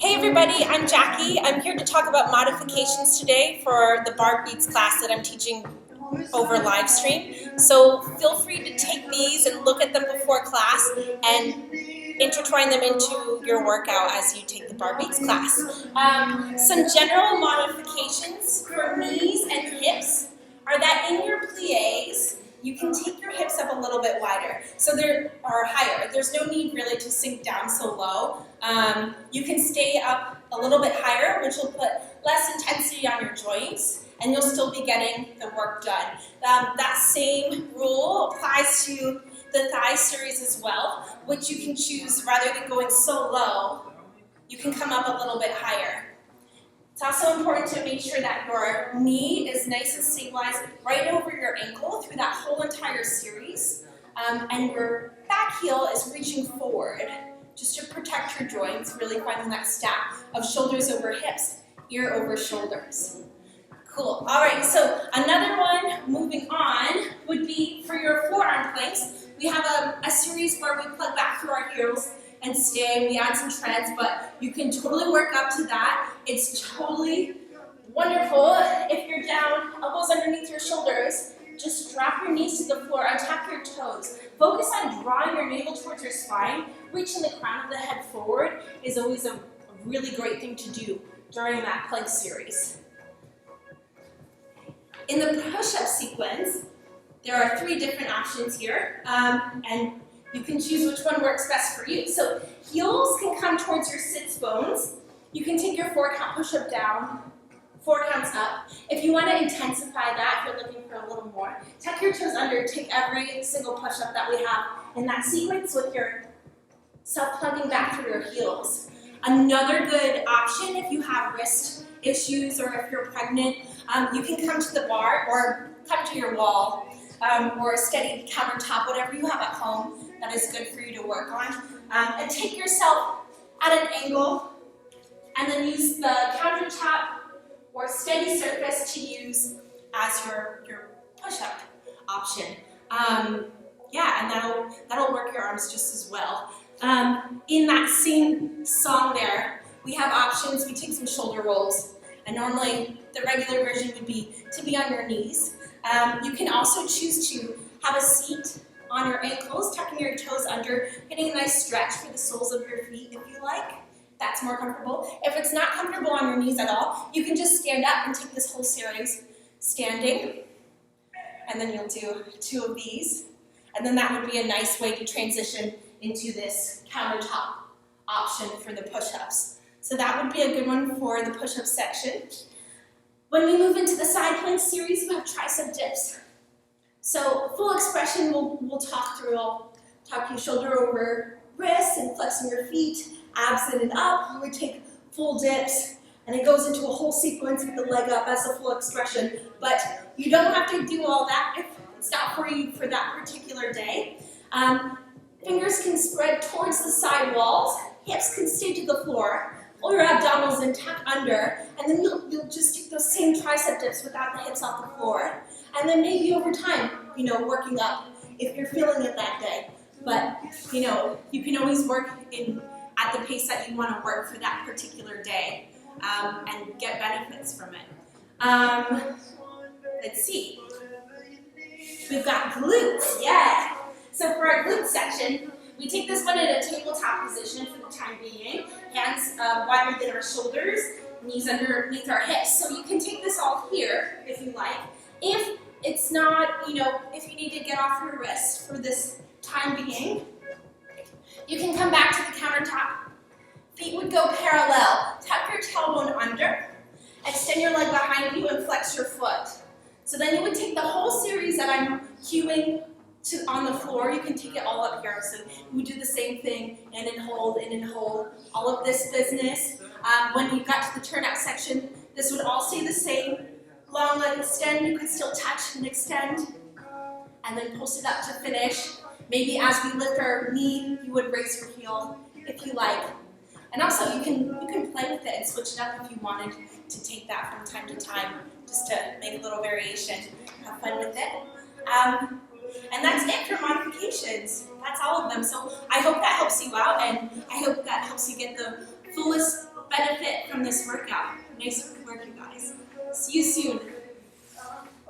Hey everybody, I'm Jackie. I'm here to talk about modifications today for the Barre Beats class that I'm teaching over Livestream. So feel free to take these and look at them before class and intertwine them into your workout as you take the Barre Beats class. Some general modifications for knees and hips are that in your plies, you can take your hips up a little bit wider, or higher. There's no need really to sink down so low. You can stay up a little bit higher, which will put less intensity on your joints, and you'll still be getting the work done. That same rule applies to the thigh series as well, which you can choose rather than going so low, you can come up a little bit higher. It's also important to make sure that your knee is nice and stabilized right over your ankle through that whole entire series, and your back heel is reaching forward just to protect your joints, really finding that stack of shoulders over hips, ear over shoulders. Cool. All right, so another one, moving on, would be for your forearm planks. We have a series where we plug back through our heels and stay. We add some treads, but you can totally work up to that. It's totally wonderful. If you're down, elbows underneath your shoulders, just drop your knees to the floor, untap your toes. Focus on drawing your navel towards your spine. Reaching the crown of the head forward is always a really great thing to do during that plank series. In the push-up sequence, there are 3 different options here, and you can choose which one works best for you. So heels can come towards your sits bones. You can take your 4-count push-up down, 4 counts up. If you want to intensify that, if you're looking for a little more, tuck your toes under, take every single push-up that we have in that sequence with your self plugging back through your heels. Another good option if you have wrist issues or if you're pregnant, you can come to the bar or come to your wall or a steady countertop, whatever you have at home that is good for you to work on. And take yourself at an angle and then use the countertop or steady surface to use as your push-up option. Yeah, and that'll work your arms just as well. In that same song there, we have options. We take some shoulder rolls, and normally the regular version would be to be on your knees. You can also choose to have a seat on your ankles, tucking your toes under, getting a nice stretch for the soles of your feet if you like. That's more comfortable. If it's not comfortable on your knees at all, you can just stand up and take this whole series standing. And then you'll do 2 of these. And then that would be a nice way to transition into this countertop option for the push-ups. So that would be a good one for the push-up section. When we move into the side plank series, we have tricep dips. So full expression we'll talk through. I'll talk you shoulder over wrist and flexing your feet, abs in and up. We take full dips, and it goes into a whole sequence with the leg up as a full expression. But you don't have to do all that if it's not for you for that particular day. Fingers can spread towards the side walls. Hips can stay to the floor. Pull your abdominals in, tuck under, and then you'll just take those same tricep dips without the hips off the floor. And then maybe over time, working up if you're feeling it that day. But, you can always work at the pace that you want to work for that particular day and get benefits from it. Let's see. We've got glutes, yeah. So for our glute section, we take this one in a tabletop position for the time being. Hands wider than our shoulders, knees underneath our hips. So you can take this all here if you like. If it's not, if you need to get off your wrist for this time being, you can come back to the countertop. Feet would go parallel. Tuck your tailbone under. Extend your leg behind you and flex your foot. So then you would take the whole series that I'm cueing on the floor. You can take it all up here. So you would do the same thing, in and hold, all of this business. When you got to the turnout section, this would all stay the same. Long leg extend, you could still touch and extend. And then pulse it up to finish. Maybe as we lift our knee, you would raise your heel if you like. And also you can play with it and switch it up if you wanted to take that from time to time, just to make a little variation. Have fun with it. And that's it for modifications. That's all of them. So I hope that helps helps you out, and I hope that helps you get the fullest benefit from this workout. Nice work, you guys. See you soon.